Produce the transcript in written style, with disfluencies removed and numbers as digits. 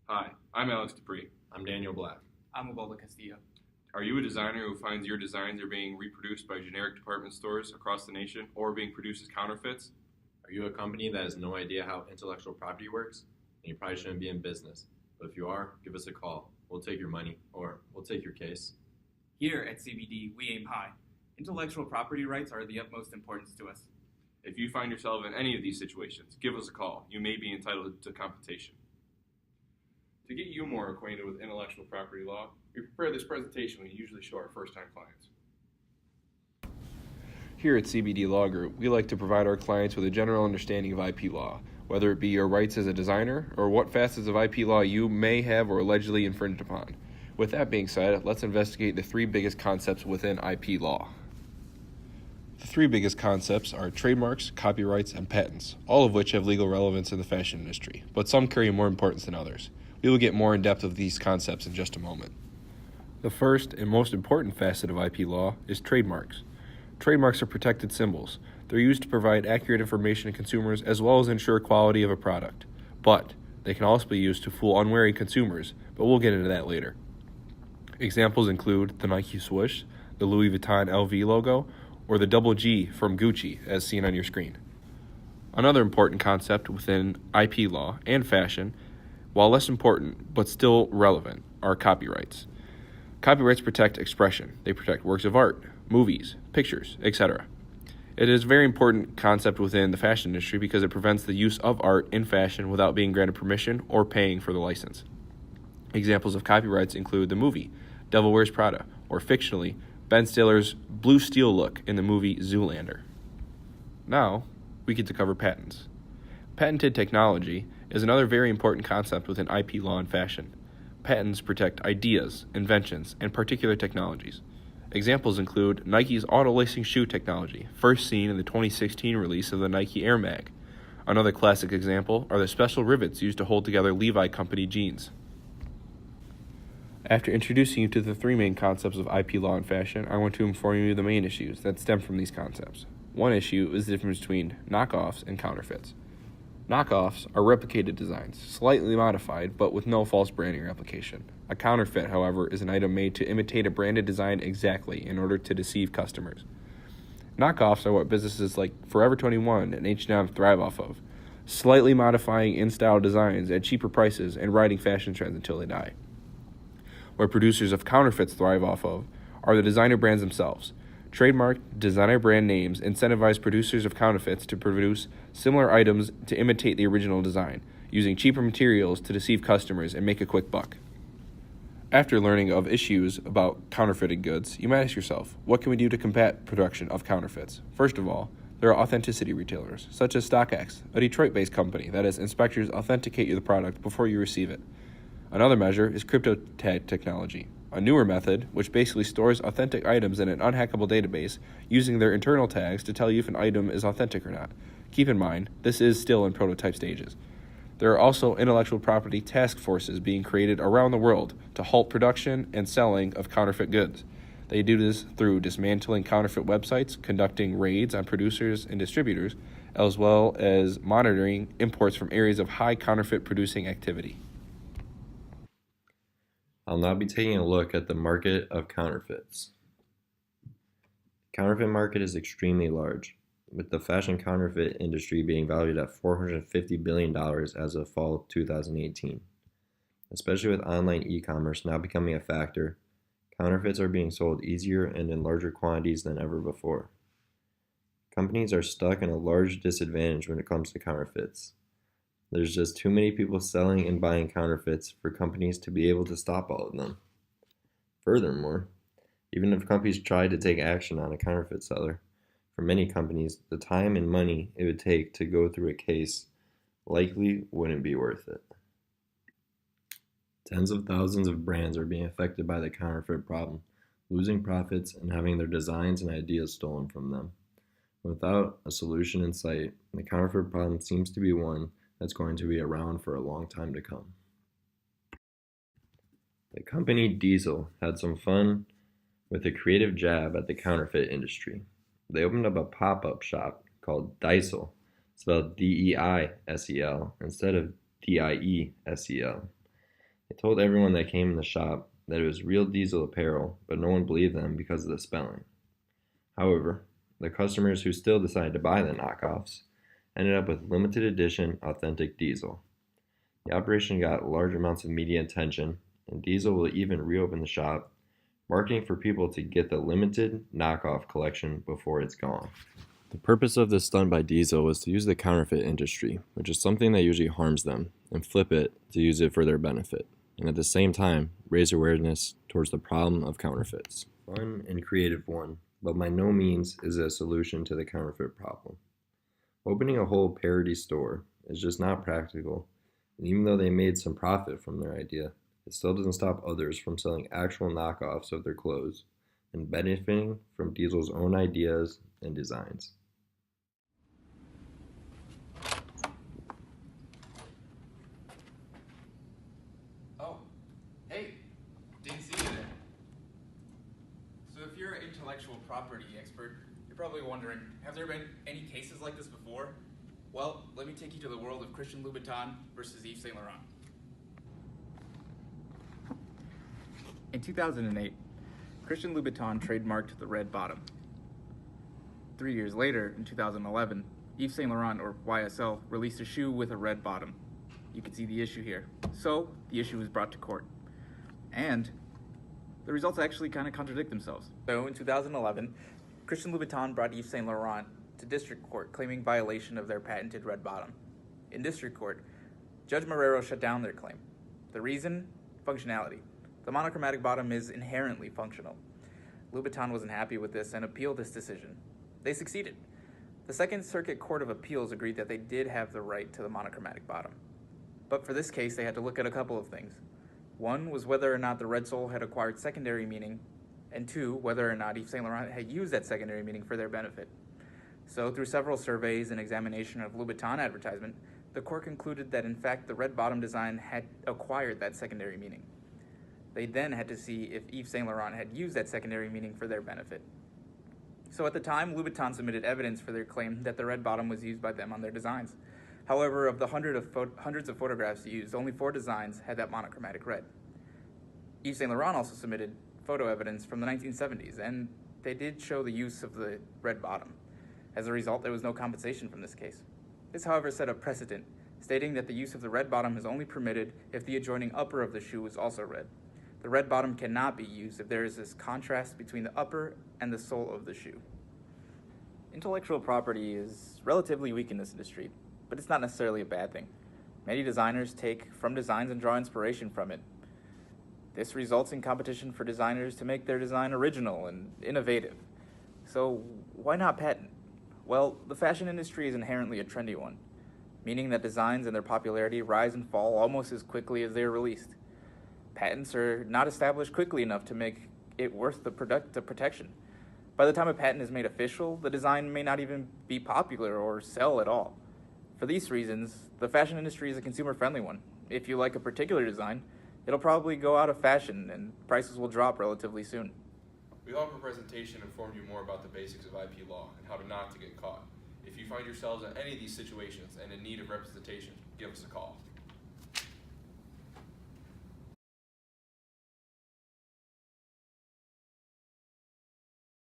Hi, I'm Alex Dupree. I'm Daniel Black. I'm Ubaldo Castillo. Are you a designer who finds your designs are being reproduced by generic department stores across the nation or being produced as counterfeits? Are you a company that has no idea how intellectual property works? Then you probably shouldn't be in business. But if you are, give us a call. We'll take your money, or we'll take your case. Here at CBD, we aim high. Intellectual property rights are of the utmost importance to us. If you find yourself in any of these situations, give us a call. You may be entitled to compensation. To get you more acquainted with intellectual property law, we prepare this presentation we usually show our first-time clients. Here at CBD Law Group, we like to provide our clients with a general understanding of IP law, whether it be your rights as a designer or what facets of IP law you may have or allegedly infringed upon. With that being said, let's investigate the three biggest concepts within IP law. The three biggest concepts are trademarks, copyrights, and patents, all of which have legal relevance in the fashion industry, but some carry more importance than others. We will get more in depth of these concepts in just a moment. The first and most important facet of IP law is trademarks. Trademarks are protected symbols. They're used to provide accurate information to consumers as well as ensure quality of a product. But they can also be used to fool unwary consumers, but we'll get into that later. Examples include the Nike swoosh, the Louis Vuitton LV logo, or the double G from Gucci as seen on your screen. Another important concept within IP law and fashion, while less important but still relevant, are copyrights. Copyrights protect expression. They protect works of art, movies, pictures, etc. It is a very important concept within the fashion industry because it prevents the use of art in fashion without being granted permission or paying for the license. Examples of copyrights include the movie Devil Wears Prada, or fictionally, Ben Stiller's blue steel look in the movie Zoolander. Now, we get to cover patents. Patented technology is another very important concept within IP law and fashion. Patents protect ideas, inventions, and particular technologies. Examples include Nike's auto-lacing shoe technology, first seen in the 2016 release of the Nike Air Mag. Another classic example are the special rivets used to hold together Levi Company jeans. After introducing you to the three main concepts of IP law and fashion, I want to inform you of the main issues that stem from these concepts. One issue is the difference between knockoffs and counterfeits. Knockoffs are replicated designs, slightly modified, but with no false branding replication. A counterfeit, however, is an item made to imitate a branded design exactly in order to deceive customers. Knockoffs are what businesses like Forever 21 and H&M thrive off of, slightly modifying in-style designs at cheaper prices and riding fashion trends until they die. Where producers of counterfeits thrive off of are the designer brands themselves. Trademark designer brand names incentivize producers of counterfeits to produce similar items to imitate the original design, using cheaper materials to deceive customers and make a quick buck. After learning of issues about counterfeited goods, you might ask yourself, what can we do to combat production of counterfeits? First of all, there are authenticity retailers, such as StockX, a Detroit-based company that has inspectors authenticate the product before you receive it. Another measure is crypto tag technology, a newer method which basically stores authentic items in an unhackable database using their internal tags to tell you if an item is authentic or not. Keep in mind, this is still in prototype stages. There are also intellectual property task forces being created around the world to halt production and selling of counterfeit goods. They do this through dismantling counterfeit websites, conducting raids on producers and distributors, as well as monitoring imports from areas of high counterfeit producing activity. I'll now be taking a look at the market of counterfeits. The counterfeit market is extremely large, with the fashion counterfeit industry being valued at $450 billion as of fall of 2018. Especially with online e-commerce now becoming a factor, counterfeits are being sold easier and in larger quantities than ever before. Companies are stuck in a large disadvantage when it comes to counterfeits. There's just too many people selling and buying counterfeits for companies to be able to stop all of them. Furthermore, even if companies tried to take action on a counterfeit seller, for many companies, the time and money it would take to go through a case likely wouldn't be worth it. Tens of thousands of brands are being affected by the counterfeit problem, losing profits and having their designs and ideas stolen from them. Without a solution in sight, the counterfeit problem seems to be one that's going to be around for a long time to come. The company Diesel had some fun with a creative jab at the counterfeit industry. They opened up a pop-up shop called Diesel, spelled D-E-I-S-E-L instead of D-I-E-S-E-L. They told everyone that came in the shop that it was real Diesel apparel, but no one believed them because of the spelling. However, the customers who still decided to buy the knockoffs ended up with limited edition authentic Diesel. The operation got large amounts of media attention, and Diesel will even reopen the shop, marketing for people to get the limited knockoff collection before it's gone. The purpose of this stunt by Diesel was to use the counterfeit industry, which is something that usually harms them, and flip it to use it for their benefit, and at the same time raise awareness towards the problem of counterfeits. Fun and creative one, but by no means is it a solution to the counterfeit problem. Opening a whole parody store is just not practical, and even though they made some profit from their idea, it still doesn't stop others from selling actual knockoffs of their clothes and benefiting from Diesel's own ideas and designs. Oh, hey, didn't see you there. So if you're an intellectual property expert, you're probably wondering, have there been any cases like this before? Well, let me take you to the world of Christian Louboutin versus Yves Saint Laurent. In 2008, Christian Louboutin trademarked the red bottom. 3 years later, in 2011, Yves Saint Laurent, or YSL, released a shoe with a red bottom. You can see the issue here. So, the issue was brought to court. And the results actually kind of contradict themselves. So, in 2011, Christian Louboutin brought Yves Saint Laurent to district court claiming violation of their patented red bottom. In district court, Judge Marrero shut down their claim. The reason? Functionality. The monochromatic bottom is inherently functional. Louboutin wasn't happy with this and appealed this decision. They succeeded. The Second Circuit Court of Appeals agreed that they did have the right to the monochromatic bottom. But for this case, they had to look at a couple of things. One was whether or not the red sole had acquired secondary meaning, and two, whether or not Yves Saint Laurent had used that secondary meaning for their benefit. So through several surveys and examination of Louboutin advertisement, the court concluded that in fact the red bottom design had acquired that secondary meaning. They then had to see if Yves Saint Laurent had used that secondary meaning for their benefit. So at the time, Louboutin submitted evidence for their claim that the red bottom was used by them on their designs. However, of the hundreds of photographs used, only 4 designs had that monochromatic red. Yves Saint Laurent also submitted photo evidence from the 1970s, and they did show the use of the red bottom. As a result, there was no compensation from this case. This, however, set a precedent, stating that the use of the red bottom is only permitted if the adjoining upper of the shoe is also red. The red bottom cannot be used if there is this contrast between the upper and the sole of the shoe. Intellectual property is relatively weak in this industry, but it's not necessarily a bad thing. Many designers take from designs and draw inspiration from it. This results in competition for designers to make their design original and innovative. So why not patent? Well, the fashion industry is inherently a trendy one, meaning that designs and their popularity rise and fall almost as quickly as they are released. Patents are not established quickly enough to make it worth the protection. By the time a patent is made official, the design may not even be popular or sell at all. For these reasons, the fashion industry is a consumer-friendly one. If you like a particular design, it'll probably go out of fashion and prices will drop relatively soon. We hope our presentation informed you more about the basics of IP law and how not to get caught. If you find yourselves in any of these situations and in need of representation, give us a call.